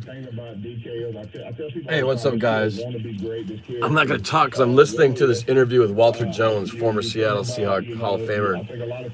Hey, what's up, guys? I'm not going to talk because I'm listening to this interview with Walter Jones, former Seattle Seahawks Hall of Famer.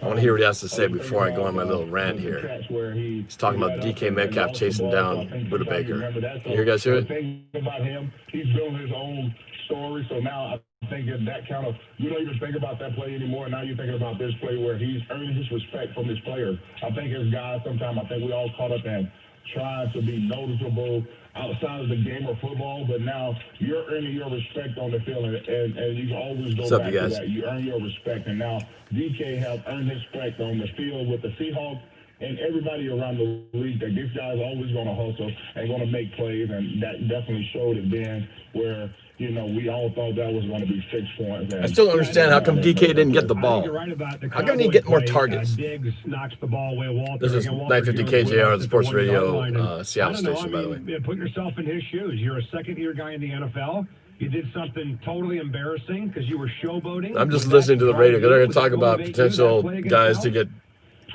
I want to hear what he has to say before I go on my little rant here. He's talking about DK Metcalf chasing down Buda Baker. Can you guys hear it? About him, he's building his own story. So now I think that kind of, you don't even think about that play anymore. Now you're thinking about this play where he's earning his respect from his players. I think as guys, sometimes I think we all caught up in trying to be noticeable outside of the game of football, but now you're earning your respect on the field, and you always go back to that. You earn your respect, and now DK has earned his respect on the field with the Seahawks and everybody around the league that this guy's always going to hustle and going to make plays, and that definitely showed it then where, you know, we all thought that was going to be 6 points. I still don't understand how come DK didn't get the ball. How come he didn't get more targets? This is 950 KJR, the sports radio Seattle station, by the way. Put yourself in his shoes. You're a second-year guy in the NFL. You did something totally embarrassing because you were showboating. I'm just listening to the radio because they're going to talk about potential guys to get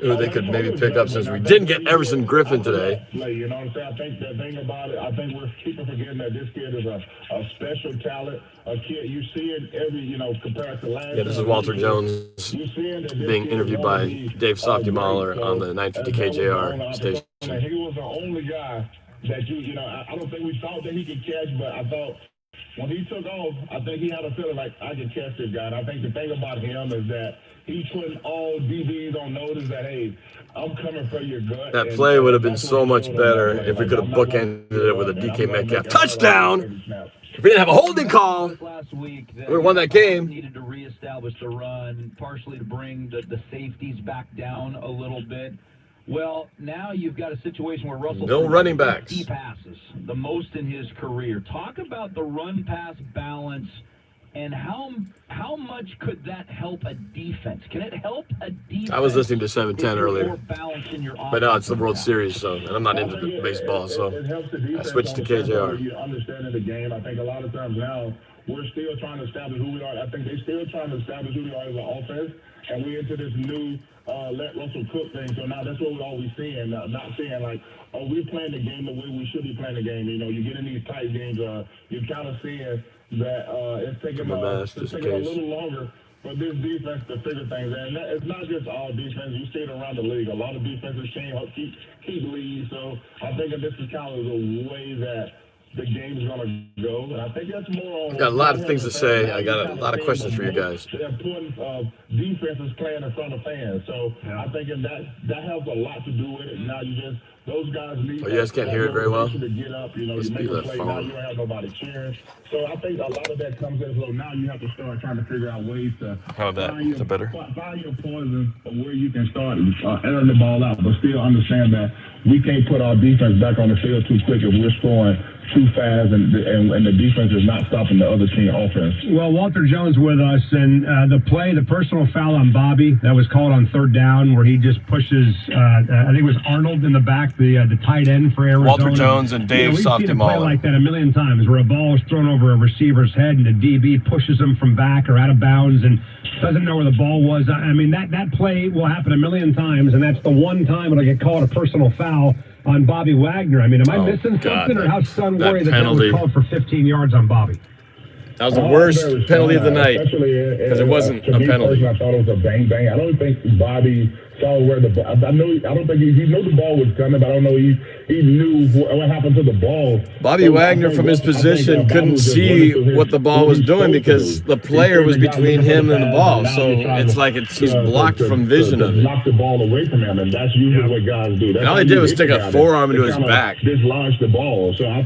who they could maybe pick up since we didn't get Everson Griffin today. You know what I'm saying? I think the thing about it, I think we're keeping forgetting that this kid is a special talent. A kid, you see it every, you know, compared to last. Yeah, this is Walter Jones being interviewed by Dave Softy Mahler on the 950 KJR station. He was the only guy that you know, I don't think we thought that he could catch, but I thought when he took off, I think he had a feeling like I could catch this guy. And I think the thing about him is that he's putting all DBs on notice that, hey, I'm coming for your gut. That play would have been so much better if we could have bookended it with a DK Metcalf touchdown. If we didn't have a holding call, we won that game. Needed to reestablish the run, partially to bring the safeties back down a little bit. Well, now you've got a situation where Russell no running backs. He passes the most in his career. Talk about the run-pass balance and how much could that help a defense? Can it help a defense? I was listening to 710 earlier, but now it's the World Series, so and I'm not into the baseball, so I switched to KJR. You understanding the game. I think a lot of times now we're still trying to establish who we are. I think they're still trying to establish who we are as an offense, and we into this new let Russell cook thing. So now that's what we're always seeing. Not saying like, oh, we're playing the game the way we should be playing the game. You know, you get in these tight games, you're kind of seeing that it's taking a little longer for this defense to figure things out. And it's not just all defense. You see it around the league. A lot of defenses can't keep leads. So I think that this is kind of the way that the game's going to go. And I think that's more on... I've got a lot of things to say. I got a lot of questions for you guys. The importance of defenses playing in front of fans. So I think that has a lot to do with it. Now you just... Those guys need... Oh, you guys can't hear it very well? To get up, you know, you make a play. Now you don't have nobody cheering. So I think a lot of that comes in. So now you have to start trying to figure out ways to... How about that? Is it better? Find your poison of where you can start airing the ball out, but still understand that we can't put our defense back on the field too quick if we're scoring too fast and the defense is not stopping the other team offense. Well, Walter Jones with us, and the personal foul on Bobby that was called on third down where he just pushes, I think it was Arnold in the back, the tight end for Arizona. Walter Jones and Dave Softy Mahler. We've seen a play like that a million times where a ball is thrown over a receiver's head and the DB pushes him from back or out of bounds and doesn't know where the ball was. I mean, that play will happen a million times, and that's the one time it'll get called a personal foul on Bobby Wagner. I mean, am I missing something, or how stunned were you that was called for 15 yards on Bobby? That was the worst penalty of the night because it wasn't a penalty. I thought it was a bang. I don't think Bobby saw where the ball. I don't think he knew the ball was coming, but I don't know he knew what happened to the ball. Bobby Wagner, from his position, couldn't see what the ball was doing because the player was between him and the ball. So it's like he's blocked from vision of it. Knock the ball away from him, and that's usually what guys do. And all he did was stick a forearm into his back. Dislodge the ball. So I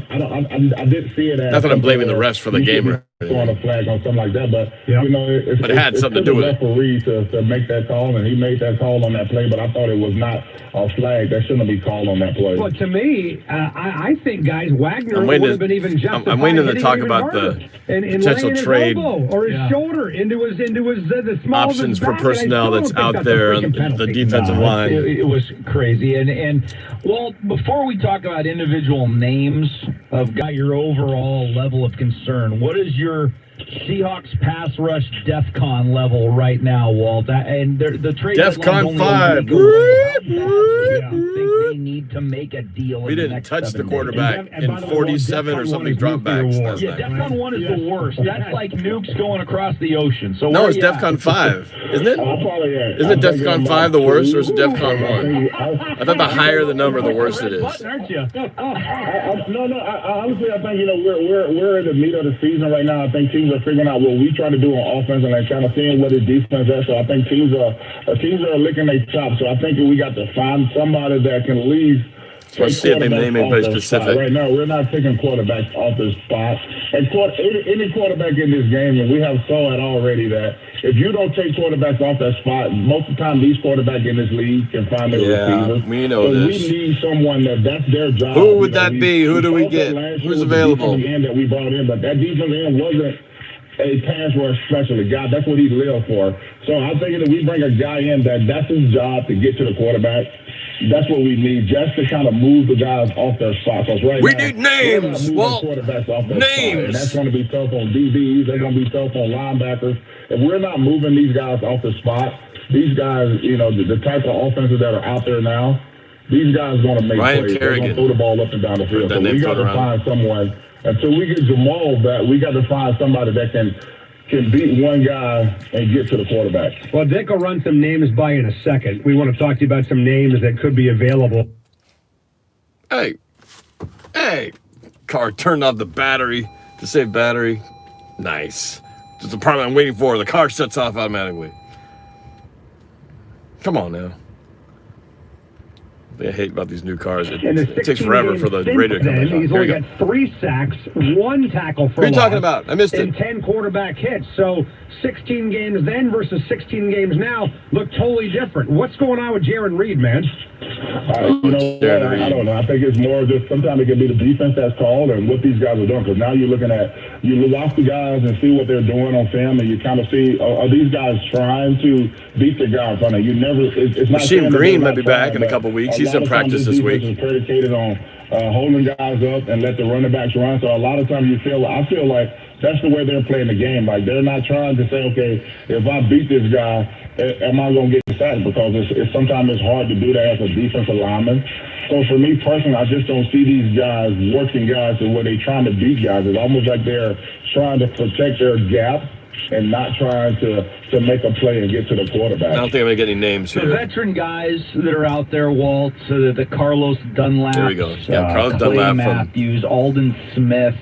didn't see it as... Not that I'm blaming the refs for the game. On a flag on something like that, but you know, it had something to do with it. Referee to make that call, and he made that call on that play. But I thought it was not a flag. That shouldn't be called on that play. Well, to me, I think guys, Wagner would have been even justified. I'm waiting to talk about the potential trade or his shoulder into his the small options for personnel that's out there on the defensive line. It was crazy, and well, before we talk about individual names of your overall level of concern, what is your Seahawks pass rush DEFCON level right now, Walt. And the trade DEFCON 5. I think they need to make a deal. We didn't touch the quarterback in 47 or something dropbacks last night. DEFCON 1 is the worst. That's like nukes going across the ocean. So no, it's DEFCON 5, isn't it? Isn't it DEFCON 5 the worst, or is it DEFCON 1? I thought the higher the number, the worse it is. Aren't you? No. Honestly, I think we're in the meat of the season right now. I think teams are figuring out what we try to do on offense and kind of seeing what the defense is. So I think teams are licking their chops. So I think we got to find somebody that can at least. Let's see if they name anybody specific. Right now, we're not taking quarterbacks off the spot. And any quarterback in this game, and we have saw it already, that if you don't take quarterbacks off that spot, most of the time these quarterbacks in this league can find their receivers. We know so this. We need someone that's their job. Who would that be? Who do we get? Who's available? The end that we brought in, but that defensive end wasn't a pass rush specialist guy. That's what he lived for. So I'm thinking that we bring a guy in that's his job to get to the quarterback. That's what we need, just to kind of move the guys off their spots. Right we now, need names. Well, quarterbacks off their names. spot, and that's going to be tough on DBs. They're going to be tough on linebackers. If we're not moving these guys off the spot, these guys, the type of offenses that are out there now, these guys are going to make plays. They're going to throw the ball up and down the field. So we got to find someone. Until we get Jamal back, we got to find somebody that can beat one guy and get to the quarterback. Well, Dick will run some names by in a second. We want to talk to you about some names that could be available. Hey, car turned off the battery to save battery. Nice. Just the part I'm waiting for. The car shuts off automatically. Come on now. I hate about these new cars. It takes forever for the radio to come back on. He's only got 3 sacks, 1 tackle for What are you talking about? I missed it. And 10 quarterback hits. So 16 games then versus 16 games now look totally different. What's going on with Jaron Reed, man? I don't know. I think it's more just sometimes it can be the defense that's called and what these guys are doing. Because now you're looking at, you watch the guys and see what they're doing on film, and you kind of see, are these guys trying to beat the guy in front of you? It's not. Rasheem Green might be back in a couple weeks. He's in practice this week. Is predicated on holding guys up and let the running backs run. So a lot of times I feel like that's the way they're playing the game. Like they're not trying to say, okay, if I beat this guy, am I going to get sacked? Because sometimes it's hard to do that as a defensive lineman. So for me personally, I just don't see these guys working guys to where they're trying to beat guys. It's almost like they're trying to protect their gap and not trying to make a play and get to the quarterback. I don't think I'm going to get any names here. The veteran guys that are out there, Walt, the Carlos Dunlap. There we go. Yeah, Carlos Clay Dunlap. Matthews, Alden Smith.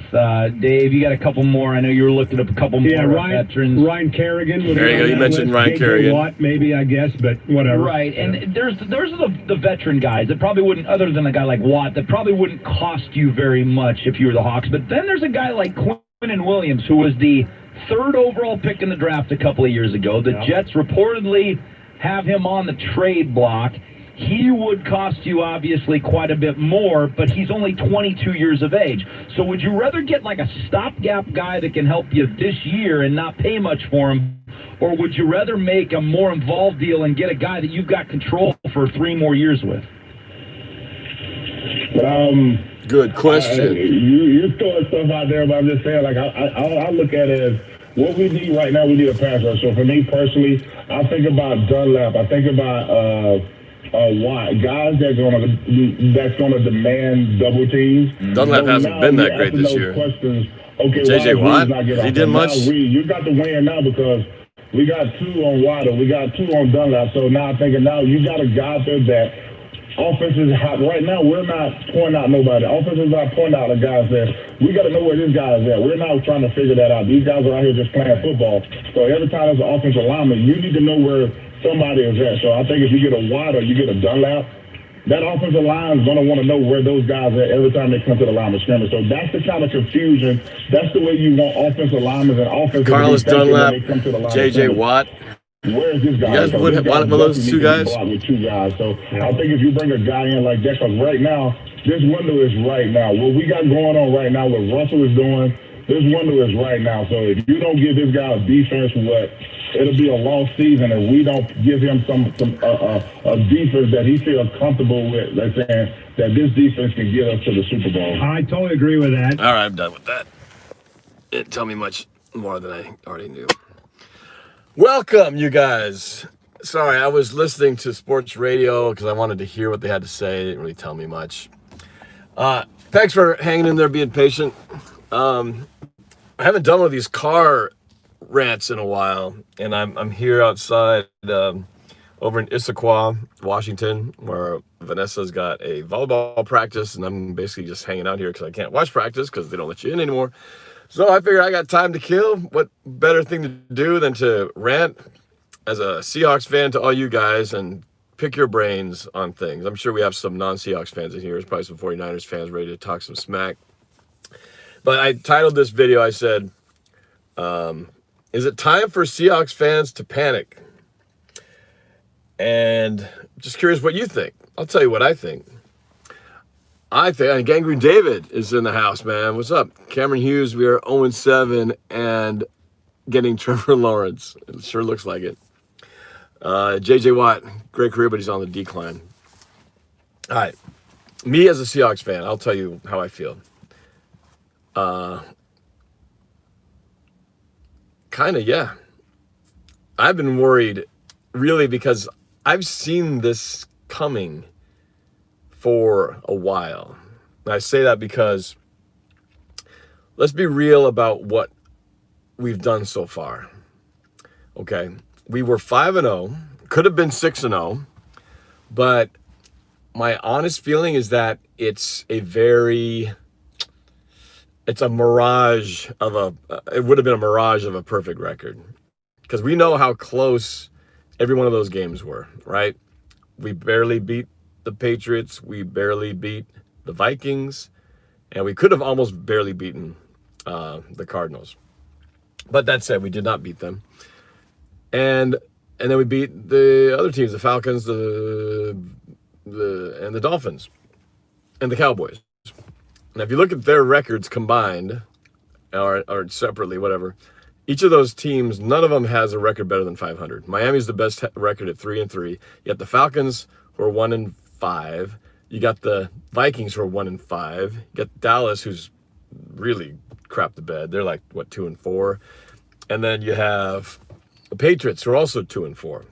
Dave, you got a couple more. I know you were looking up a couple more veterans. Ryan Kerrigan. There you go. You mentioned Ryan Kerrigan. Watt, maybe, I guess, but whatever. Right, and there's the veteran guys that probably wouldn't, other than a guy like Watt, that probably wouldn't cost you very much if you were the Hawks. But then there's a guy like Quinn Williams, who was the 3rd overall pick in the draft a couple of years ago. The Jets reportedly have him on the trade block. He would cost you, obviously, quite a bit more, but he's only 22 years of age. So would you rather get like a stopgap guy that can help you this year and not pay much for him, or would you rather make a more involved deal and get a guy that you've got control for 3 more years with? Good question. You throwing stuff out there, but I'm just saying, like, I look at it as what we need right now. We need a pass rush. So for me personally, I think about Dunlap. I think about Watt, guys that's gonna demand double teams. Dunlap hasn't been that great this year. Okay, J.J. Watt, he did much. You got the win now because we got 2 on Watt, we got 2 on Dunlap. So now I'm thinking you got a guy out there that. Offense is hot. Right now, we're not pointing out nobody. Offense is not pointing out the guys there. We got to know where this guy is at. We're not trying to figure that out. These guys are out here just playing football. So every time there's an offensive lineman, you need to know where somebody is at. So I think if you get a Watt or you get a Dunlap, that offensive line is going to want to know where those guys are every time they come to the line of scrimmage. So that's the kind of confusion. That's the way you want offensive linemen and offensive Carlos Dunlap, J.J. Watt. Where is this guy? You guys would one of those 2 guys? With 2 guys. So I think if you bring a guy in like that, because right now, this window is right now. What we got going on right now, what Russell is doing, this window is right now. So if you don't give this guy a defense, it'll be a lost season if we don't give him a defense that he feels comfortable with. That's saying that this defense can get us to the Super Bowl. I totally agree with that. All right, I'm done with that. Didn't tell me much. more than I already knew. Welcome, you guys. Sorry, I was listening to sports radio because I wanted to hear what they had to say. They didn't really tell me much. Thanks for hanging in there, being patient. I haven't done one of these car rants in a while, and I'm here outside over in Issaquah, Washington, where Vanessa's got a volleyball practice, and I'm basically just hanging out here because I can't watch practice because they don't let you in anymore. So I figured I got time to kill. What better thing to do than to rant as a Seahawks fan to all you guys and pick your brains on things. I'm sure we have some non-Seahawks fans in here. There's probably some 49ers fans ready to talk some smack. But I titled this video, I said, is it time for Seahawks fans to panic? And just curious what you think. I'll tell you what I think. I think Gangrene David is in the house, man. What's up? Cameron Hughes, we are 0-7 and getting Trevor Lawrence. It sure looks like it. J.J. Watt, great career, but he's on the decline. All right. Me as a Seahawks fan, I'll tell you how I feel. Kind of, yeah. I've been worried, really, because I've seen this coming for a while. And I say that because let's be real about what we've done so far. Okay, we were 5-0, could have been 6-0, but my honest feeling is that it's a mirage of it would have been a mirage of a perfect record, because we know how close every one of those games were, right? We barely beat the Patriots, we barely beat the Vikings, and we could have almost barely beaten the Cardinals. But that said, we did not beat them. And then we beat the other teams, the Falcons, the Dolphins, and the Cowboys. Now, if you look at their records combined, or separately, whatever, each of those teams, none of them has a record better than 500. Miami's the best record at 3-3. You got the Falcons, who are 1-5. You got the Vikings, who are 1-5. You got Dallas, who's really crap the bed. They're like, 2-4. And then you have the Patriots, who are also 2-4.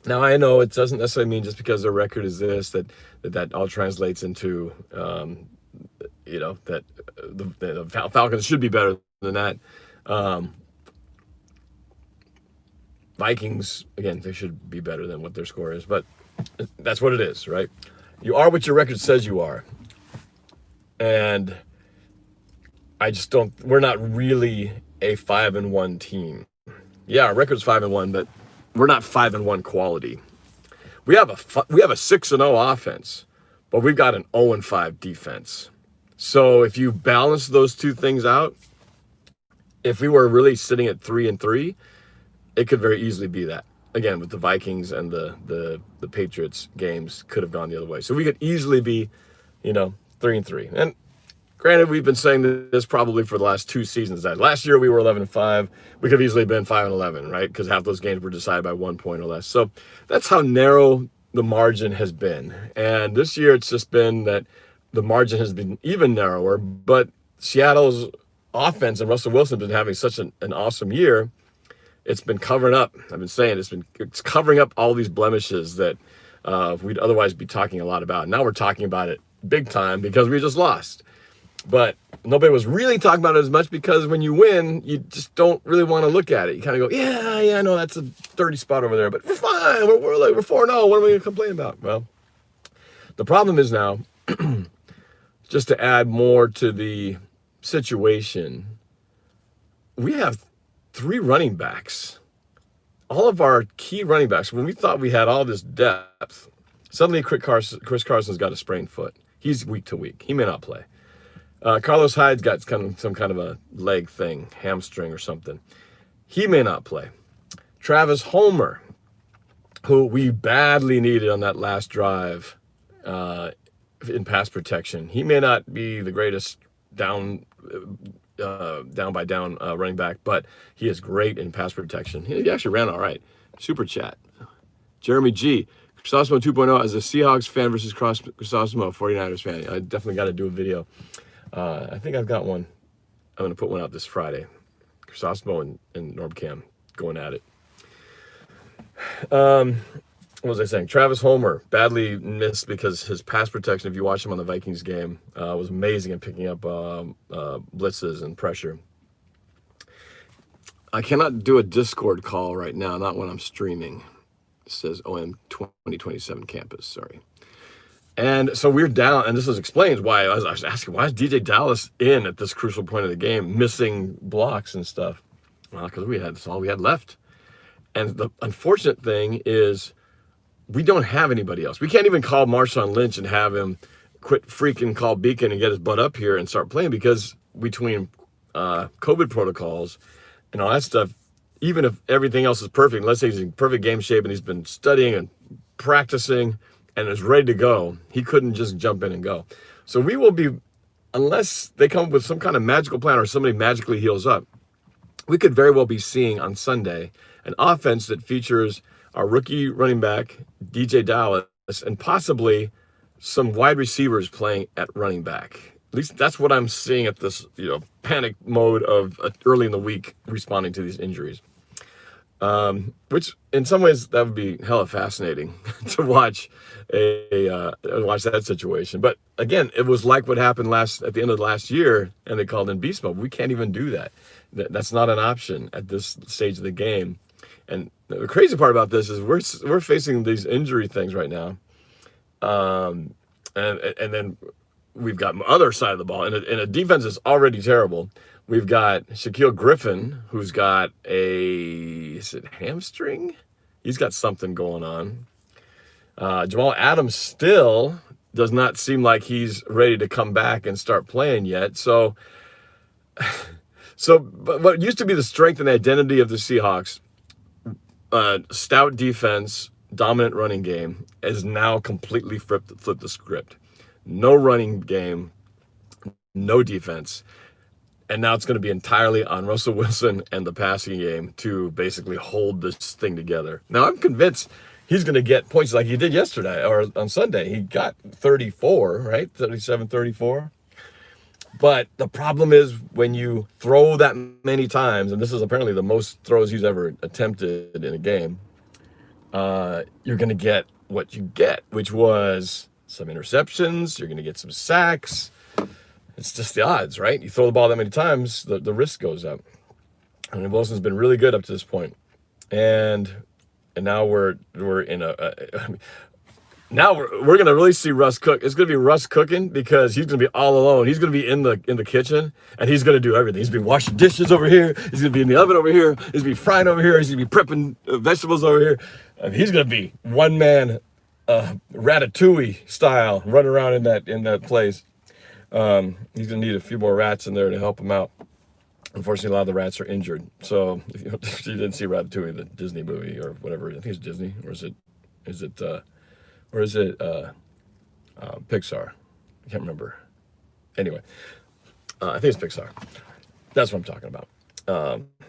Now, I know it doesn't necessarily mean just because their record is this that all translates into, that the Falcons should be better than that. Vikings, again, they should be better than what their score is, but that's what it is, right? You are what your record says you are. And I just we're not really a 5-1 team. Yeah, our record's 5-1, but we're not 5-1 quality. We have a 6-0 offense, but we've got an 0-5 defense. So if you balance those two things out, if we were really sitting at 3-3, it could very easily be that. Again, with the Vikings and the Patriots games could have gone the other way. So we could easily be, 3-3. And granted, we've been saying this probably for the last two seasons. That last year we were 11-5. We could have easily been 5-11, right? Because half those games were decided by 1 point or less. So that's how narrow the margin has been. And this year it's just been that the margin has been even narrower. But Seattle's offense and Russell Wilson have been having such an awesome year. It's been covering up. I've been saying it's covering up all these blemishes that we'd otherwise be talking a lot about. Now we're talking about it big time because we just lost. But nobody was really talking about it as much because when you win, you just don't really want to look at it. You kind of go, yeah, I know that's a dirty spot over there, but we're fine. We're 4-0. What are we going to complain about? Well, the problem is now, just to add more to the situation, we have 3 running backs. All of our key running backs, when we thought we had all this depth, suddenly Chris Carson's got a sprained foot. He's week to week. He may not play. Carlos Hyde's got some kind of a leg thing, hamstring or something. He may not play. Travis Homer, who we badly needed on that last drive in pass protection, he may not be the greatest down by down running back, but he is great in pass protection. He actually ran all right. Super chat. Jeremy G. Chrysosimo 2.0 as a Seahawks fan versus Chrysosimo 49ers fan. I definitely got to do a video. I think I've got one. I'm going to put one out this Friday. Chrysostom and NorbCam going at it. What was I saying? Travis Homer badly missed because his pass protection, if you watch him on the Vikings game, was amazing at picking up blitzes and pressure. I cannot do a Discord call right now, not when I'm streaming. It says OM 2027 campus, sorry. And so we're down, and this explains why I was asking, why is DJ Dallas in at this crucial point of the game, missing blocks and stuff? Well, because that's all we had left. And the unfortunate thing is we don't have anybody else. We can't even call Marshawn Lynch and have him quit freaking call Beacon and get his butt up here and start playing, because between COVID protocols and all that stuff, even if everything else is perfect, let's say he's in perfect game shape and he's been studying and practicing and is ready to go, he couldn't just jump in and go. So we will be, unless they come up with some kind of magical plan or somebody magically heals up, we could very well be seeing on Sunday an offense that features our rookie running back, DJ Dallas, and possibly some wide receivers playing at running back. At least that's what I'm seeing at this, panic mode of early in the week responding to these injuries. Which in some ways that would be hella fascinating to watch watch that situation. But again, it was like what happened at the end of last year, and they called in beast mode. We can't even do that. That's not an option at this stage of the game. And the crazy part about this is we're facing these injury things right now, and then we've got other side of the ball, and a defense is already terrible. We've got Shaquille Griffin, who's got is it hamstring? He's got something going on. Jamal Adams still does not seem like he's ready to come back and start playing yet. So but what used to be the strength and identity of the Seahawks, stout defense, dominant running game, is now completely flipped the script. No running game, no defense. And now it's going to be entirely on Russell Wilson and the passing game to basically hold this thing together. Now, I'm convinced he's going to get points like he did yesterday or on Sunday. He got 34, right? 37, 34. But the problem is when you throw that many times, and this is apparently the most throws he's ever attempted in a game, you're going to get what you get, which was some interceptions. You're going to get some sacks. It's just the odds, right? You throw the ball that many times, the risk goes up. And Wilson's been really good up to this point. And now we're in now we're going to really see Russ cook. It's going to be Russ cooking because he's going to be all alone. He's going to be in the kitchen, and he's going to do everything. He's going to be washing dishes over here. He's going to be in the oven over here. He's going to be frying over here. He's going to be prepping vegetables over here. He's going to be one man, Ratatouille style, running around in that place. He's going to need a few more rats in there to help him out. Unfortunately, a lot of the rats are injured. So if you didn't see Ratatouille, the Disney movie or whatever, I think it's Disney, or is it Pixar? I can't remember. Anyway, I think it's Pixar. That's what I'm talking about.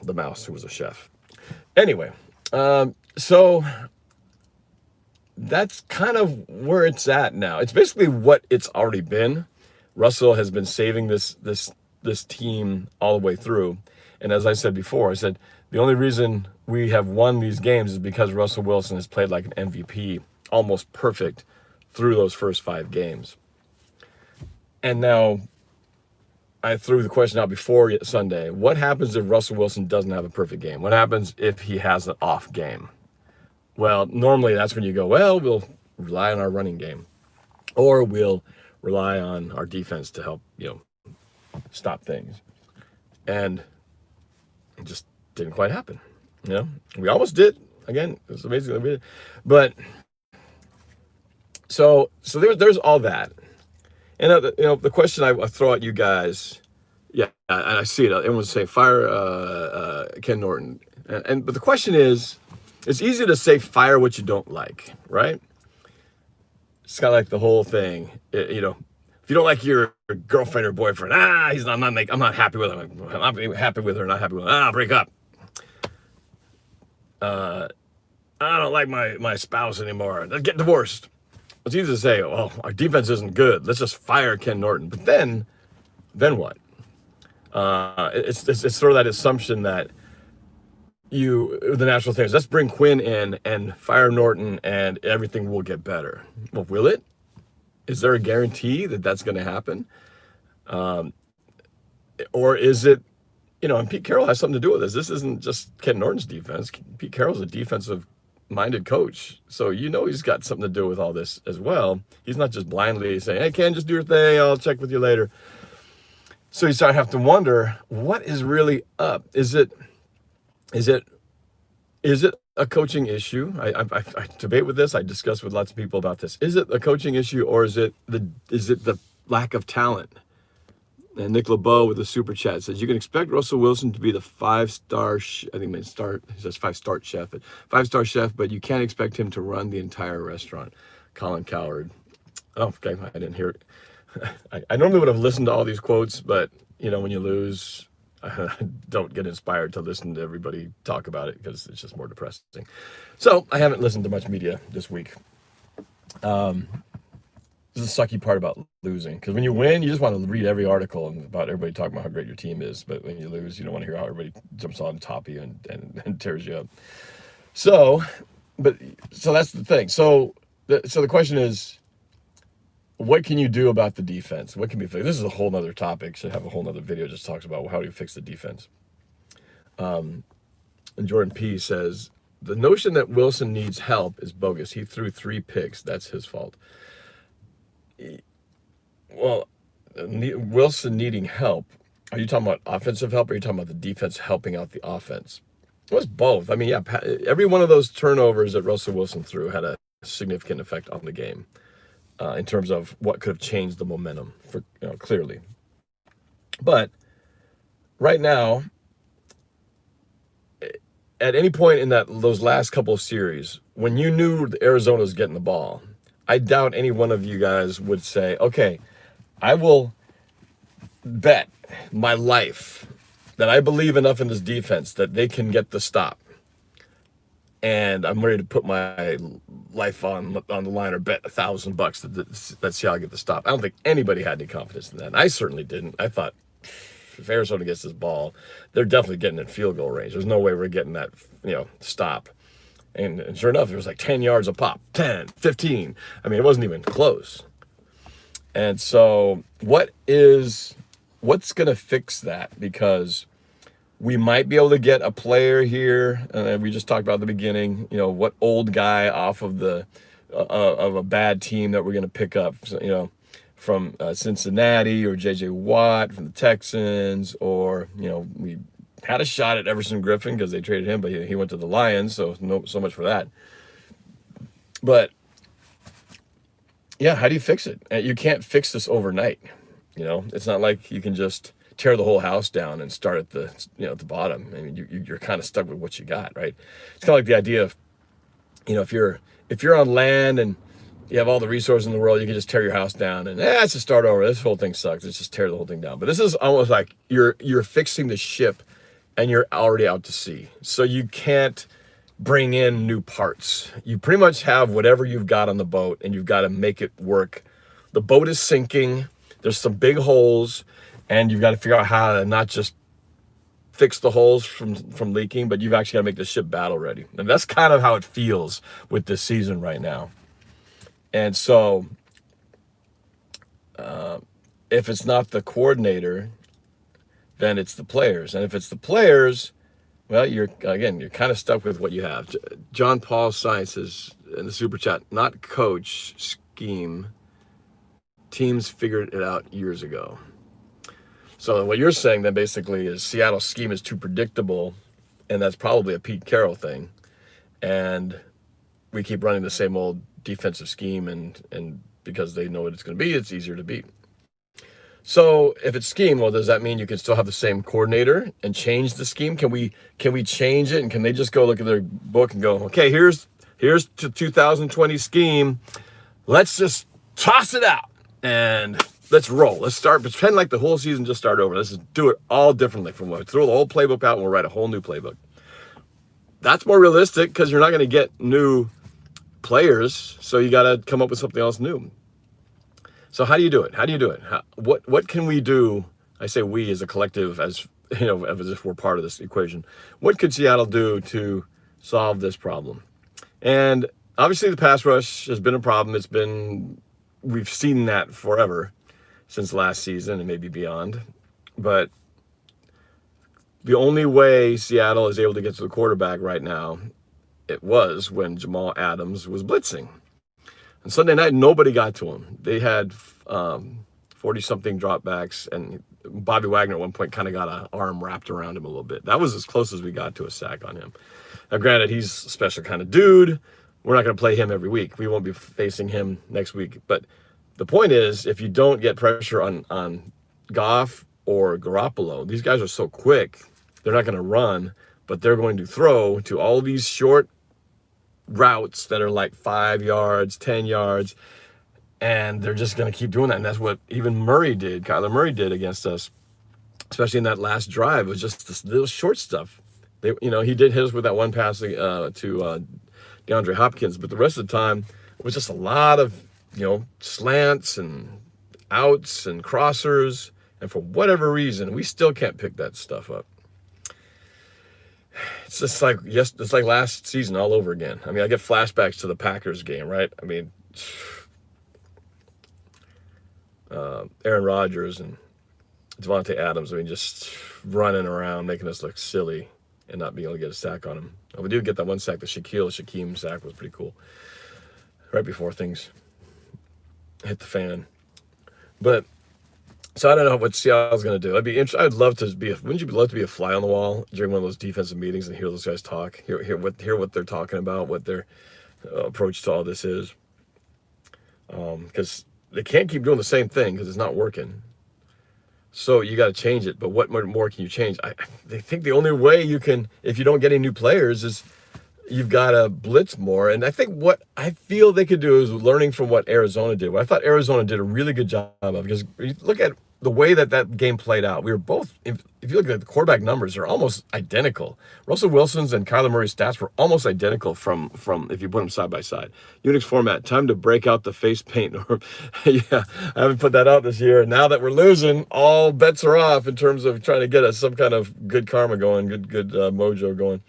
The mouse who was a chef. Anyway, so that's kind of where it's at now. It's basically what it's already been. Russell has been saving this team all the way through. And as I said before, I said the only reason we have won these games is because Russell Wilson has played like an MVP, almost perfect through those first 5 games. And now I threw the question out before Sunday. What happens if Russell Wilson doesn't have a perfect game? What happens if he has an off game? Well, normally that's when you go, well, we'll rely on our running game, or we'll rely on our defense to help, stop things. And it just didn't quite happen. We almost did. Again, it's amazing that we did. But so there's all that. And the question I throw at you guys, and I see it. Everyone's saying fire Ken Norton, but the question is, it's easy to say fire what you don't like, right? It's kind of like the whole thing, if you don't like your girlfriend or boyfriend, I'm not happy with him. I'm not happy with her, not happy with him. Break up. I don't like my spouse anymore. Let's get divorced. It's easy to say, well, our defense isn't good. Let's just fire Ken Norton. But then what? It's sort of that assumption that the natural thing is, let's bring Quinn in and fire Norton and everything will get better. Well, will it? Is there a guarantee that that's going to happen? Or is it, and Pete Carroll has something to do with this. This isn't just Ken Norton's defense. Pete Carroll's a defensive-minded coach. So he's got something to do with all this as well. He's not just blindly saying, hey, Ken, just do your thing. I'll check with you later. So you start to have to wonder, what is really up? Is it a coaching issue? I debate with this. I discuss with lots of people about this. Is it a coaching issue, or is it the lack of talent? And Nick LeBeau with the super chat says, you can expect Russell Wilson to be the five-star, he says five-star chef, but you can't expect him to run the entire restaurant. Colin Coward. Oh, okay, I didn't hear it. I normally would have listened to all these quotes, but, when you lose, I don't get inspired to listen to everybody talk about it because it's just more depressing. So I haven't listened to much media this week. This is the sucky part about losing, because when you win, you just want to read every article about everybody talking about how great your team is. But when you lose, you don't want to hear how everybody jumps on top of you and tears you up. So that's the thing. So the question is, what can you do about the defense? What can be fixed? This is a whole nother topic. Should have a whole nother video just talks about how do you fix the defense. And Jordan P says, the notion that Wilson needs help is bogus. He threw 3 picks. That's his fault. Well, Wilson needing help, are you talking about offensive help, or are you talking about the defense helping out the offense? It was both. I mean, yeah, every one of those turnovers that Russell Wilson threw had a significant effect on the game in terms of what could have changed the momentum, clearly. But right now, at any point in those last couple of series, when you knew Arizona was getting the ball, I doubt any one of you guys would say, okay, I will bet my life that I believe enough in this defense that they can get the stop. And I'm ready to put my life on the line, or bet $1,000 that Seattle get the stop. I don't think anybody had any confidence in that. And I certainly didn't. I thought, if Arizona gets this ball, they're definitely getting in field goal range. There's no way we're getting that, stop. And sure enough, it was like 10 yards a pop, 10, 15. I mean, it wasn't even close. And so what's going to fix that? Because we might be able to get a player here. We just talked about at the beginning, what old guy off of of a bad team that we're going to pick up, from Cincinnati, or J.J. Watt from the Texans, or, we had a shot at Everson Griffin because they traded him, but he went to the Lions, so so much for that. But yeah, how do you fix it? You can't fix this overnight. It's not like you can just tear the whole house down and start at the bottom. I mean, you're kind of stuck with what you got, right? It's kind of like the idea of, if you're on land and you have all the resources in the world, you can just tear your house down and let's just start over. This whole thing sucks. Let's just tear the whole thing down. But this is almost like you're fixing the ship and you're already out to sea. So you can't bring in new parts. You pretty much have whatever you've got on the boat, and you've got to make it work. The boat is sinking. There's some big holes, and you've got to figure out how to not just fix the holes from leaking, but you've actually got to make the ship battle ready. And that's kind of how it feels with this season right now. And so if it's not the coordinator, then it's the players. And if it's the players, well, you're kind of stuck with what you have. John Paul Sciences in the super chat, not coach, scheme. Teams figured it out years ago. So what you're saying then basically is Seattle's scheme is too predictable, and that's probably a Pete Carroll thing. And we keep running the same old defensive scheme, and because they know what it's going to be, it's easier to beat. So if it's scheme, well, does that mean you can still have the same coordinator and change the scheme? Can we change it? And can they just go look at their book and go, okay, here's the 2020 scheme. Let's just toss it out and let's roll. Let's pretend like the whole season just started over. Let's just do it all differently from what. Throw the whole playbook out and we'll write a whole new playbook. That's more realistic because you're not going to get new players. So you got to come up with something else new. So how do you do it? What can we do I say we as a collective, as as if we're part of this equation. What could Seattle do to solve this problem? And obviously the pass rush has been a problem. We've seen that forever since last season and maybe beyond. But the only way Seattle is able to get to the quarterback right now, it was when Jamal Adams was blitzing. On Sunday night, nobody got to him. They had 40-something dropbacks, and Bobby Wagner at one point kind of got an arm wrapped around him a little bit. That was as close as we got to a sack on him. Now, granted, he's a special kind of dude. We're not going to play him every week. We won't be facing him next week. But the point is, if you don't get pressure on Goff or Garoppolo, these guys are so quick, they're not going to run, but they're going to throw to all these short routes that are like 5 yards, 10 yards, and they're just going to keep doing that. And that's what even Kyler Murray did against us, especially in that last drive. It was just this little short stuff. He did his with that one pass to DeAndre Hopkins, but the rest of the time it was just a lot of slants and outs and crossers, and for whatever reason we still can't pick that stuff up. It's just like it's like last season all over again. I mean, I get flashbacks to the Packers game, right? I mean, Aaron Rodgers and Devontae Adams, just running around, making us look silly and not being able to get a sack on him. Oh, we did get that one sack. The Shaquem sack was pretty cool. Right before things hit the fan. But, so I don't know what Seattle's going to do. I'd love to wouldn't you love to be a fly on the wall during one of those defensive meetings and hear those guys talk, hear what they're talking about, what their approach to all this is. Because they can't keep doing the same thing because it's not working. So you got to change it. But what more can you change? I think the only way you can, if you don't get any new players, is you've got to blitz more. And I think what I feel they could do is learning from what Arizona did. What I thought Arizona did a really good job of, because you look at the way that game played out. We were both, if you look at the quarterback numbers, they're almost identical. Russell Wilson's and Kyler Murray's stats were almost identical from if you put them side by side. Unix format, time to break out the face paint. Yeah, I haven't put that out this year. Now that we're losing, all bets are off in terms of trying to get us some kind of good karma going, good mojo going.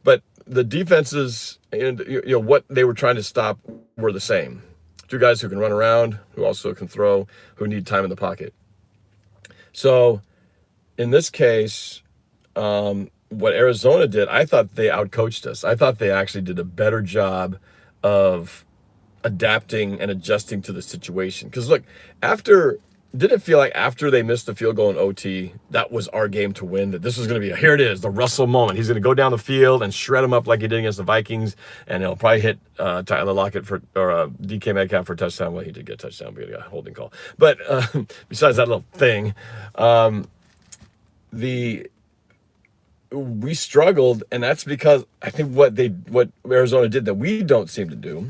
But the defenses and what they were trying to stop were the same. Two guys who can run around, who also can throw, who need time in the pocket. So in this case, what Arizona did, I thought they outcoached us. I thought they actually did a better job of adapting and adjusting to the situation. Because look, did it feel like after they missed the field goal in OT, that was our game to win, that this was going to be here it is, the Russell moment. He's going to go down the field and shred them up like he did against the Vikings, and he'll probably hit Tyler Lockett or DK Metcalf for a touchdown. Well, he did get a touchdown, but he got a holding call. But besides that little thing, we struggled, and that's because I think what Arizona did that we don't seem to do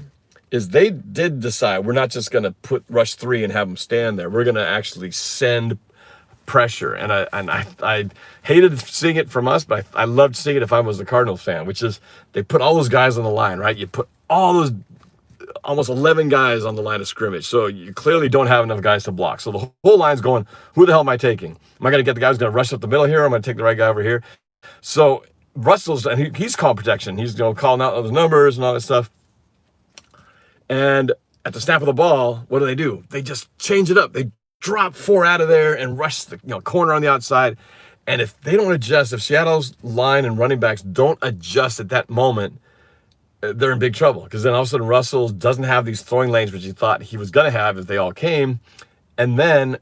is they did decide we're not just going to put rush 3 and have them stand there. We're going to actually send pressure. And I hated seeing it from us, but I loved seeing it if I was the Cardinals fan, which is they put all those guys on the line, right? You put all those almost 11 guys on the line of scrimmage. So you clearly don't have enough guys to block. So the whole line's going, who the hell am I taking? Am I going to get the guy who's going to rush up the middle here? Or am I going to take the right guy over here? So Russell's, and he's calling protection. He's calling out all the numbers and all that stuff. And at the snap of the ball, what do? They just change it up. They drop 4 out of there and rush the corner on the outside. And if they don't adjust, if Seattle's line and running backs don't adjust at that moment, they're in big trouble. Because then all of a sudden Russell doesn't have these throwing lanes, which he thought he was going to have if they all came. And then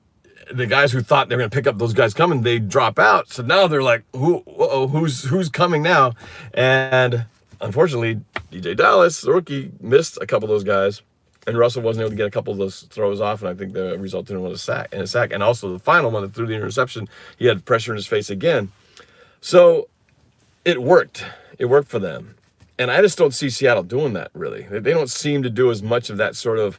the guys who thought they were going to pick up those guys coming, they drop out. So now they're like, who's coming now? And unfortunately, DJ Dallas, the rookie, missed a couple of those guys, and Russell wasn't able to get a couple of those throws off, and I think that resulted in a sack. And also the final one that threw the interception, he had pressure in his face again. So it worked. It worked for them. And I just don't see Seattle doing that, really. They don't seem to do as much of that sort of,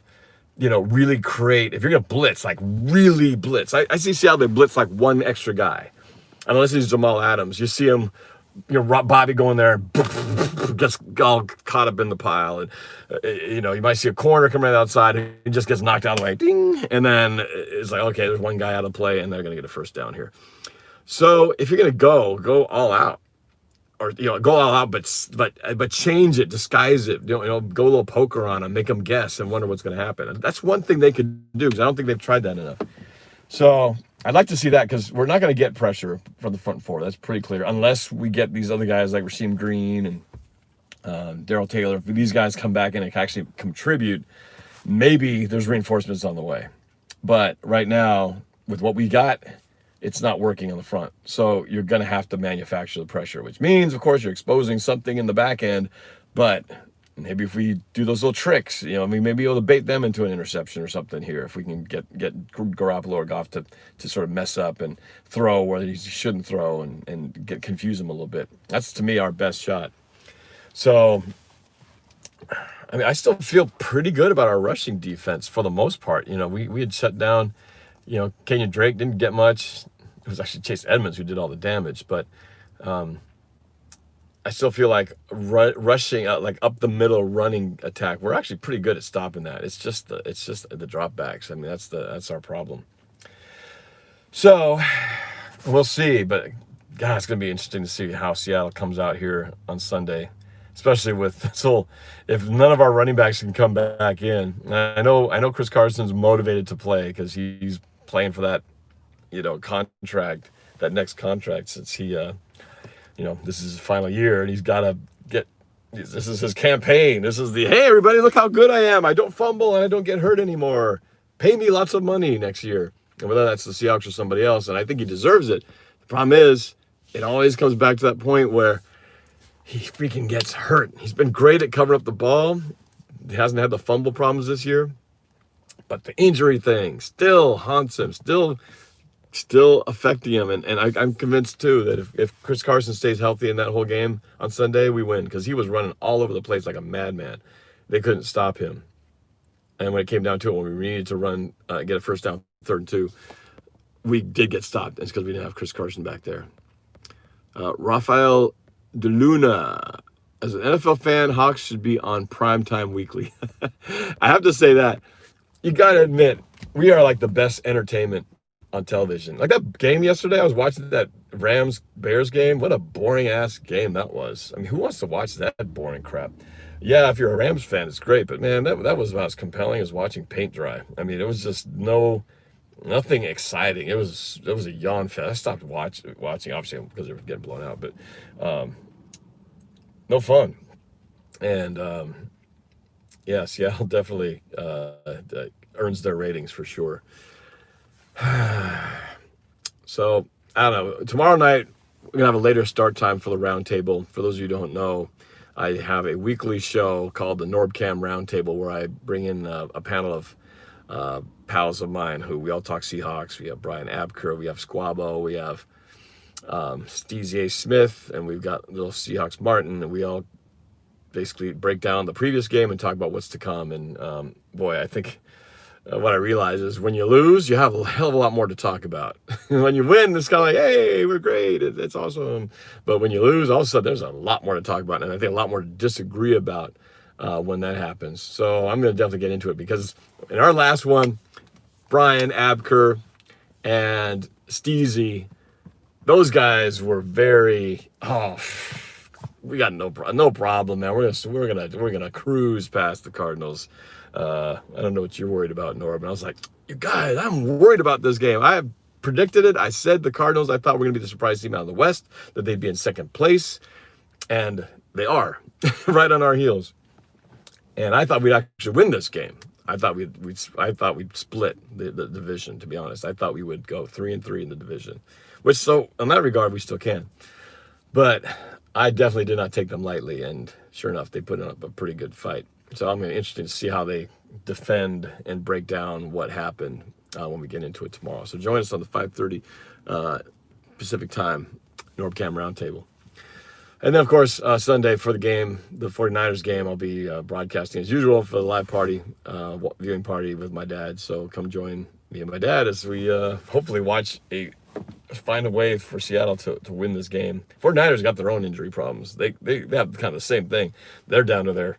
really create. If you're going to blitz, like really blitz. I see Seattle, they blitz like one extra guy. Unless he's Jamal Adams. You see him Bobby going there and gets all caught up in the pile. And, you might see a corner come right outside. And he just gets knocked out of the way. Ding. And then it's like, okay, there's one guy out of play, and they're going to get a first down here. So if you're going to go all out. Or go all out, but change it, disguise it. Go a little poker on them, make them guess, and wonder what's going to happen. And that's one thing they could do because I don't think they've tried that enough. So I'd like to see that because we're not going to get pressure from the front four. That's pretty clear, unless we get these other guys like Rasheem Green and Darrell Taylor. If these guys come back in and can actually contribute, maybe there's reinforcements on the way. But right now, with what we got, it's not working on the front. So you're going to have to manufacture the pressure, which means, of course, you're exposing something in the back end. But maybe if we do those little tricks, we may be able to bait them into an interception or something here. If we can get Garoppolo or Goff to sort of mess up and throw where he shouldn't throw and confuse them a little bit. That's, to me, our best shot. So, I still feel pretty good about our rushing defense for the most part. We had shut down... Kenyon Drake didn't get much. It was actually Chase Edmonds who did all the damage. But I still feel like rushing like up the middle running attack, we're actually pretty good at stopping that. It's just the dropbacks. That's our problem. So we'll see. But God, it's going to be interesting to see how Seattle comes out here on Sunday. Especially with this whole, if none of our running backs can come back in. I know Chris Carson's motivated to play because he's playing for that, contract, that next contract, since he, this is his final year and he's got to this is his campaign. This is hey, everybody, look how good I am. I don't fumble and I don't get hurt anymore. Pay me lots of money next year. And whether that's the Seahawks or somebody else, and I think he deserves it. The problem is, it always comes back to that point where he freaking gets hurt. He's been great at covering up the ball. He hasn't had the fumble problems this year. But the injury thing still haunts him, still affecting him. And I'm convinced, too, that if Chris Carson stays healthy in that whole game on Sunday, we win. Because he was running all over the place like a madman. They couldn't stop him. And when it came down to it, when we needed to run, get a first down, 3rd and 2, we did get stopped. It's because we didn't have Chris Carson back there. Rafael DeLuna. As an NFL fan, Hawks should be on primetime weekly. I have to say that. You got to admit, we are like the best entertainment on television. Like that game yesterday, I was watching that Rams-Bears game. What a boring-ass game that was. I mean, who wants to watch that boring crap? Yeah, if you're a Rams fan, it's great. But, man, that was about as compelling as watching paint dry. I mean, it was just nothing exciting. It was a yawn fest. I stopped watching, obviously, because they were getting blown out. But no fun. And, yeah, Seattle definitely earns their ratings for sure. So, I don't know. Tomorrow night, we're going to have a later start time for the roundtable. For those of you who don't know, I have a weekly show called the NorbCam Roundtable where I bring in a panel of pals of mine who we all talk Seahawks. We have Brian Abker, we have Squabo, we have Steezy A. Smith, and we've got little Seahawks Martin, and we all basically break down the previous game and talk about what's to come. And boy, I think what I realize is when you lose, you have a hell of a lot more to talk about. When you win, it's kind of like, hey, we're great, it's awesome. But when you lose, all of a sudden, there's a lot more to talk about, and I think a lot more to disagree about when that happens. So I'm going to definitely get into it because in our last one, Brian Abker and Steezy, those guys were very, we got no problem, man. We're gonna cruise past the Cardinals. I don't know what you're worried about, Norb. And I was like, you guys, I'm worried about this game. I predicted it. I said the Cardinals, I thought were going to be the surprise team out of the West, that they'd be in second place. And they are right on our heels. And I thought we'd actually win this game. I thought we'd split the division, to be honest. I thought we would go 3-3 in the division, which, so in that regard, we still can. But I definitely did not take them lightly. And sure enough, they put up a pretty good fight. So I'm interested to see how they defend and break down what happened when we get into it tomorrow. So join us on the 5:30 Pacific time NorbCam Roundtable. And then, of course, Sunday for the game, the 49ers game, I'll be broadcasting as usual for the live party, viewing party with my dad. So come join me and my dad as we hopefully watch a find a way for Seattle to win this game. 49ers got their own injury problems. They have kind of the same thing. They're down to their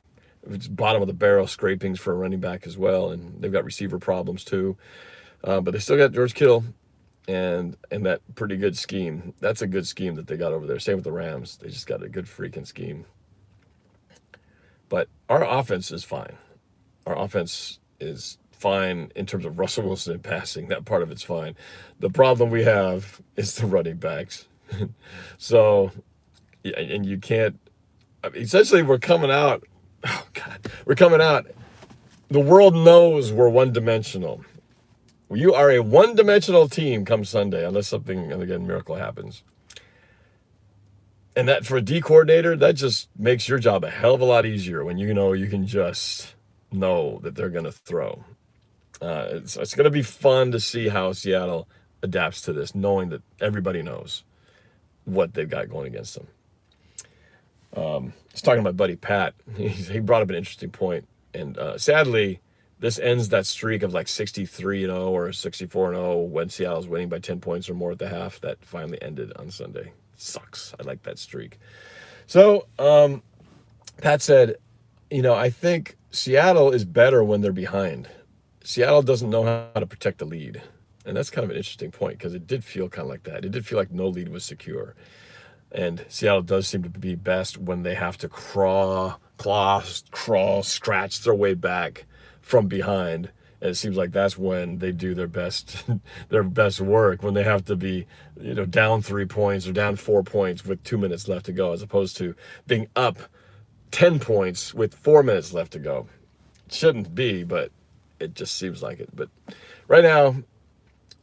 bottom of the barrel scrapings for a running back as well, and they've got receiver problems too. But they still got George Kittle and that pretty good scheme. That's a good scheme that they got over there. Same with the Rams. They just got a good freaking scheme. But our offense is fine. Our offense is fine in terms of Russell Wilson and passing. That part of it's fine. The problem we have is the running backs. So, and you can't, I mean, essentially we're coming out, oh God, we're coming out. The world knows we're one-dimensional. You are a one-dimensional team come Sunday, unless something, and again, miracle happens. And that for a D coordinator, that just makes your job a hell of a lot easier when you know you can just know that they're going to throw. It's going to be fun to see how Seattle adapts to this, knowing that everybody knows what they've got going against them. I was talking to my buddy Pat. He brought up an interesting point. And sadly, this ends that streak of like 63-0 or 64-0 when Seattle's winning by 10 points or more at the half. That finally ended on Sunday. Sucks. I like that streak. So Pat said, I think Seattle is better when they're behind. Seattle doesn't know how to protect the lead. And that's kind of an interesting point because it did feel kind of like that. It did feel like no lead was secure. And Seattle does seem to be best when they have to crawl, scratch their way back from behind. And it seems like that's when they do their best work, when they have to be, down 3 points or down 4 points with 2 minutes left to go, as opposed to being up 10 points with 4 minutes left to go. It shouldn't be, but it just seems like it. But right now,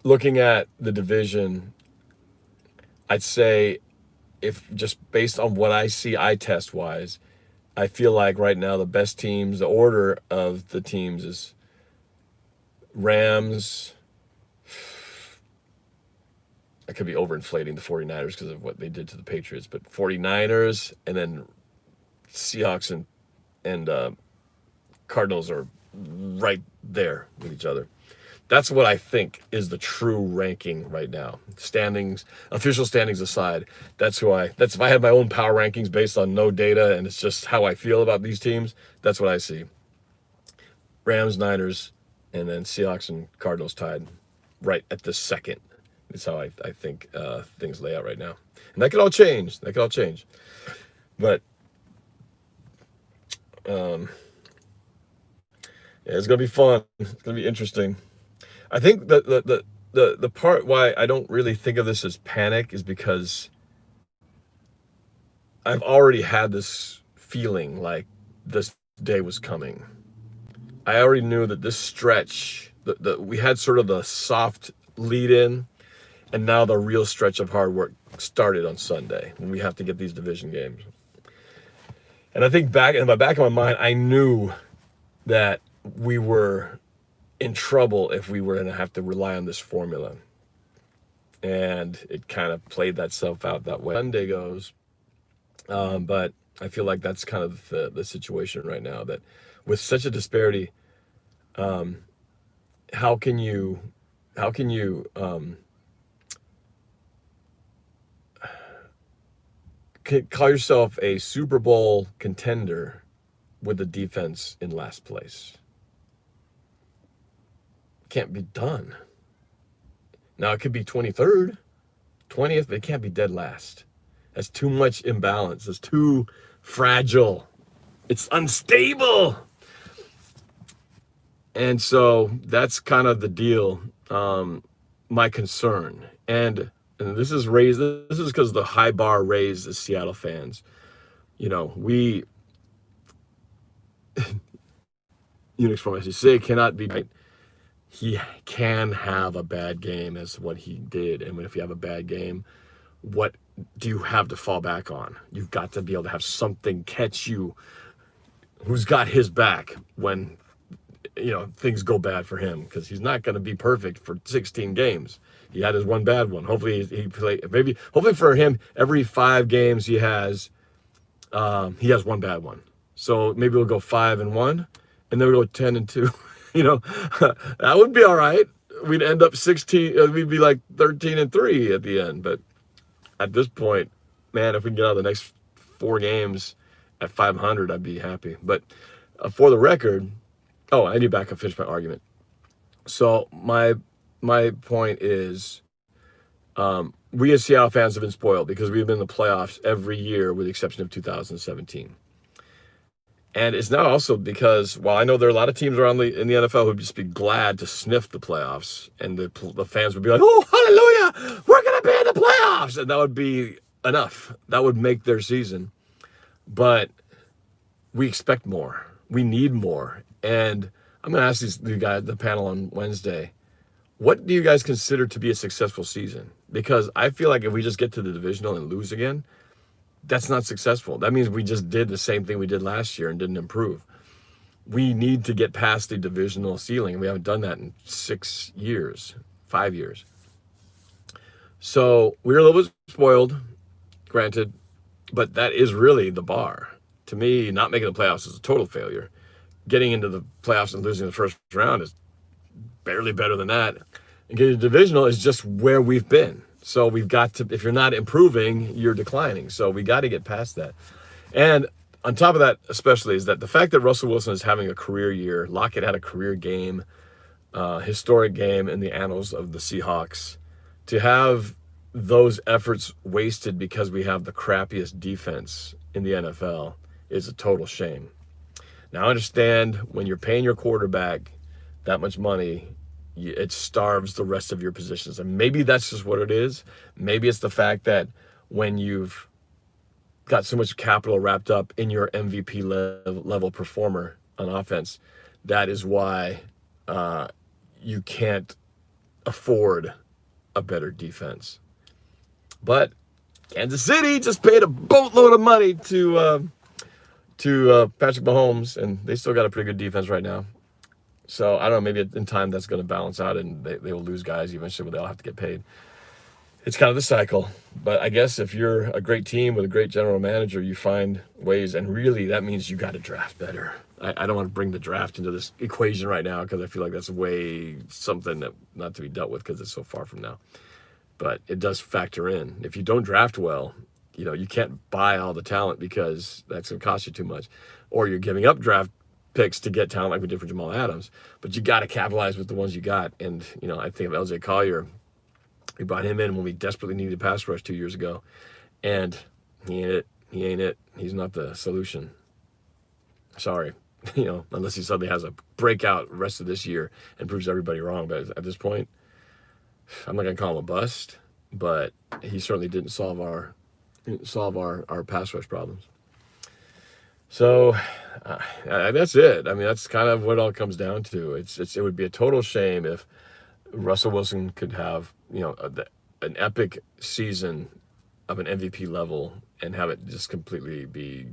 looking at the division, I'd say if just based on what I see eye test wise, I feel like right now the best teams, the order of the teams is Rams. I could be overinflating the 49ers because of what they did to the Patriots, but 49ers and then Seahawks and Cardinals are right there with each other. That's what I think is the true ranking right now. Standings, official standings aside, that's if I had my own power rankings based on no data and it's just how I feel about these teams, that's what I see. Rams, Niners, and then Seahawks and Cardinals tied right at this second. That's how I think things lay out right now. And that could all change. But yeah, it's going to be fun. It's going to be interesting. I think the part why I don't really think of this as panic is because I've already had this feeling like this day was coming. I already knew that this stretch, we had sort of the soft lead in, and now the real stretch of hard work started on Sunday when we have to get these division games. And I think in the back of my mind, I knew that we were in trouble if we were going to have to rely on this formula. And it kind of played that self out that way. Sunday goes. But I feel like that's kind of the situation right now, that with such a disparity, how can you call yourself a Super Bowl contender with the defense in last place? Can't be done. Now it could be 23rd, 20th, but it can't be dead last. That's too much imbalance. It's too fragile. It's unstable. And so that's kind of the deal. My concern. And this is because the high bar raised as Seattle fans. We Unix from SEC cannot be right. He can have a bad game as what he did. And if you have a bad game, what do you have to fall back on? You've got to be able to have something catch you who's got his back when things go bad for him, because he's not going to be perfect for 16 games. He had his one bad one. Hopefully hopefully for him, every 5 games he has one bad one. So maybe we'll go 5-1 and then we'll go 10-2. That would be all right. we'd end up 16. We'd be like 13-3 at the end. But at this point, man, if we can get out of the next 4 games at 500, I'd be happy. But for the record, I need back and finish my argument. So my point is, we as Seattle fans have been spoiled because we've been in the playoffs every year with the exception of 2017. And it's now also because, while I know there are a lot of teams around in the NFL who would just be glad to sniff the playoffs, and the fans would be like, oh, hallelujah, we're going to be in the playoffs. And that would be enough. That would make their season. But we expect more. We need more. And I'm going to ask these guys, the panel on Wednesday, what do you guys consider to be a successful season? Because I feel like if we just get to the divisional and lose again, that's not successful. That means we just did the same thing we did last year and didn't improve. We need to get past the divisional ceiling. We haven't done that in 5 years. So we're a little bit spoiled, granted, but that is really the bar. To me, not making the playoffs is a total failure. Getting into the playoffs and losing the first round is barely better than that. And getting to divisional is just where we've been. So we've got to, if you're not improving, you're declining. So we got to get past that. And on top of that, especially, is that the fact that Russell Wilson is having a career year, Lockett had a career game, historic game in the annals of the Seahawks, to have those efforts wasted because we have the crappiest defense in the NFL is a total shame. Now, I understand when you're paying your quarterback that much money, it starves the rest of your positions. And maybe that's just what it is. Maybe it's the fact that when you've got so much capital wrapped up in your MVP level performer on offense, that is why you can't afford a better defense. But Kansas City just paid a boatload of money to Patrick Mahomes, and they still got a pretty good defense right now. So I don't know, maybe in time that's going to balance out and they will lose guys eventually, but they'll have to get paid. It's kind of the cycle. But I guess if you're a great team with a great general manager, you find ways, and really that means you got to draft better. I don't want to bring the draft into this equation right now because I feel like that's something that not to be dealt with because it's so far from now. But it does factor in. If you don't draft well, you can't buy all the talent because that's going to cost you too much. Or you're giving up draft picks to get talent like we did for Jamal Adams. But you got to capitalize with the ones you got. And, I think of LJ Collier. We brought him in when we desperately needed a pass rush 2 years ago. And he ain't it. He's not the solution. Sorry. Unless he suddenly has a breakout rest of this year and proves everybody wrong. But at this point, I'm not going to call him a bust. But he certainly didn't solve our pass rush problems. So that's it. I mean, that's kind of what it all comes down to. It would be a total shame if Russell Wilson could have, an epic season of an MVP level and have it just completely be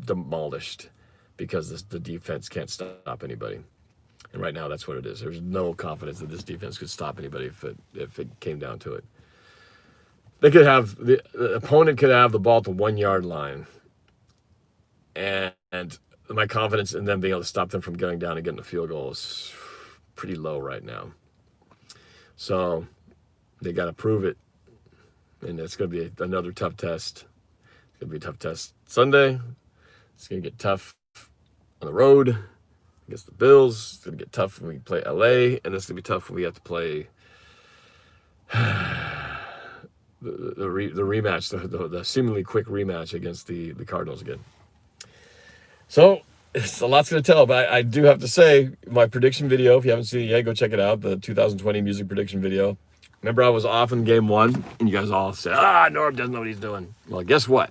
demolished because the defense can't stop anybody. And right now, that's what it is. There's no confidence that this defense could stop anybody if it came down to it. They could have the opponent could have the ball at the 1 yard line. And my confidence in them being able to stop them from going down and getting the field goal is pretty low right now. So they got to prove it. And it's going to be another tough test. It's going to be a tough test Sunday. It's going to get tough on the road against the Bills. It's going to get tough when we play LA. And it's going to be tough when we have to play the rematch, the seemingly quick rematch against the Cardinals again. So it's a lot's going to tell, but I do have to say my prediction video, if you haven't seen it yet, go check it out, the 2020 music prediction video. Remember I was off in game 1 and you guys all said, Norb doesn't know what he's doing. Well, guess what?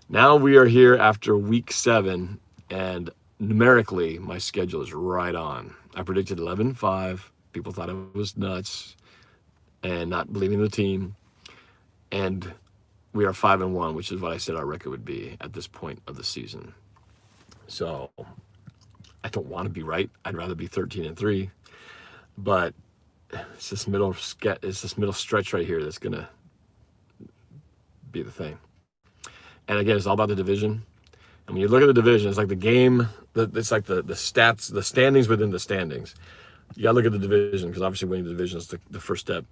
Now we are here after week 7 and numerically my schedule is right on. I predicted 11-5. People thought I was nuts and not believing in the team. And we are 5-1, which is what I said our record would be at this point of the season. So I don't want to be right. I'd rather be 13-3, but it's this middle stretch right here that's gonna be the thing. And again, it's all about the division. And when you look at the division, it's like the game. It's like the stats, the standings within the standings. You got to look at the division, because obviously winning the division is the first step.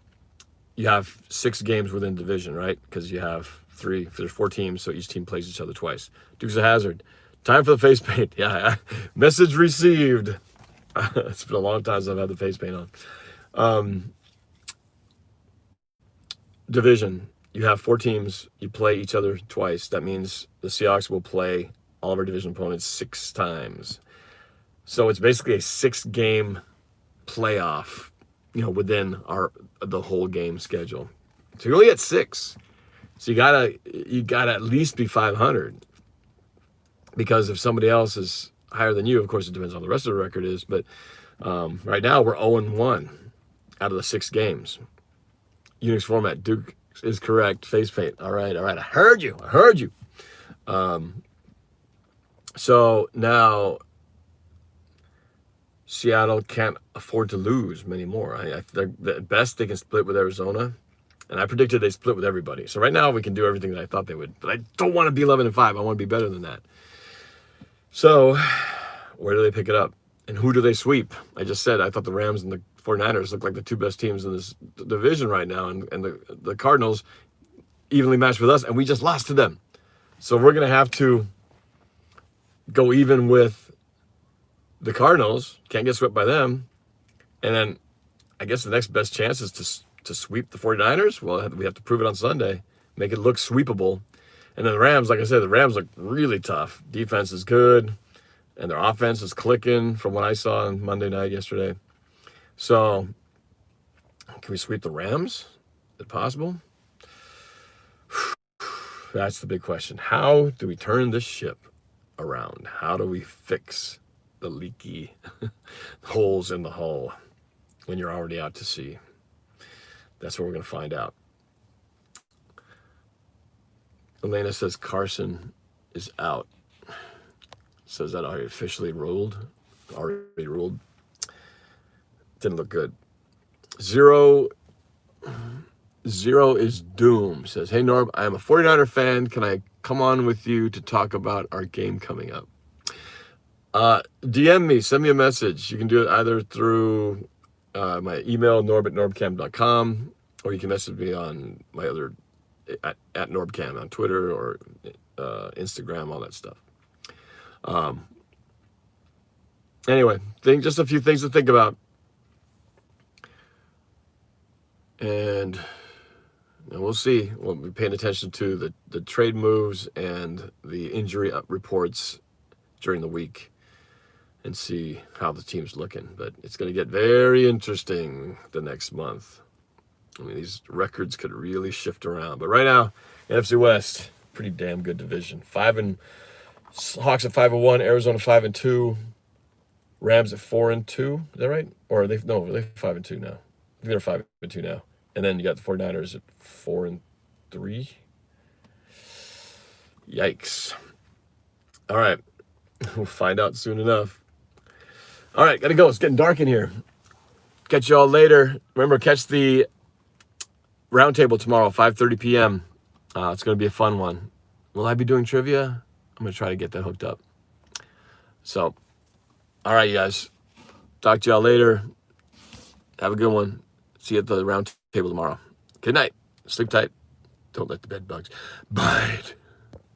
You have 6 games within division, right? Because you have there's 4 teams, so each team plays each other twice. Dukes of Hazzard. Time for the face paint. Yeah, message received. It's been a long time since I've had the face paint on. Division. You have 4 teams. You play each other twice. That means the Seahawks will play all of our division opponents 6 times. So it's basically a 6-game playoff, within the whole game schedule. So you only get 6. So you gotta at least be 500. Because if somebody else is higher than you, of course it depends on the rest of the record is, but right now we're 0-1 out of the 6 games. Unix format, Duke is correct. Face paint. All right. I heard you. So now Seattle can't afford to lose many more. At best they can split with Arizona, and I predicted they split with everybody. So right now we can do everything that I thought they would, but I don't want to be 11-5. I want to be better than that. So where do they pick it up, and who do they sweep? I just said I thought the Rams and the 49ers look like the 2 best teams in this division right now, and the Cardinals evenly matched with us, and we just lost to them. So we're going to have to go even with the Cardinals, can't get swept by them, and then I guess the next best chance is to sweep the 49ers. Well, we have to prove it on Sunday, make it look sweepable. And then the Rams, like I said, the Rams look really tough. Defense is good, and their offense is clicking from what I saw on Monday night yesterday. So, can we sweep the Rams? Is it possible? That's the big question. How do we turn this ship around? How do we fix the leaky holes in the hull when you're already out to sea? That's what we're going to find out. Elena says Carson is out. Says that already officially ruled. Already ruled. Didn't look good. Zero is doom. Says, hey Norb, I am a 49er fan. Can I come on with you to talk about our game coming up? DM me, send me a message. You can do it either through my email, norb@norbcam.com, or you can message me on my other, at NorbCam on Twitter or Instagram, all that stuff. Anyway, just a few things to think about. And we'll see. We'll be paying attention to the trade moves and the injury reports during the week and see how the team's looking. But it's going to get very interesting the next month. I mean, these records could really shift around. But right now, NFC West, pretty damn good division. Hawks at 5-1, Arizona 5-2, Rams at 4-2. Is that right? Or they're 5-2 now. I think they're 5-2 now. And then you got the 49ers at 4-3. Yikes. All right. We'll find out soon enough. All right, gotta go. It's getting dark in here. Catch you all later. Remember, catch the roundtable tomorrow, 5:30 p.m. It's going to be a fun one. Will I be doing trivia? I'm going to try to get that hooked up. So, all right, you guys. Talk to y'all later. Have a good one. See you at the round table tomorrow. Good night. Sleep tight. Don't let the bed bugs bite.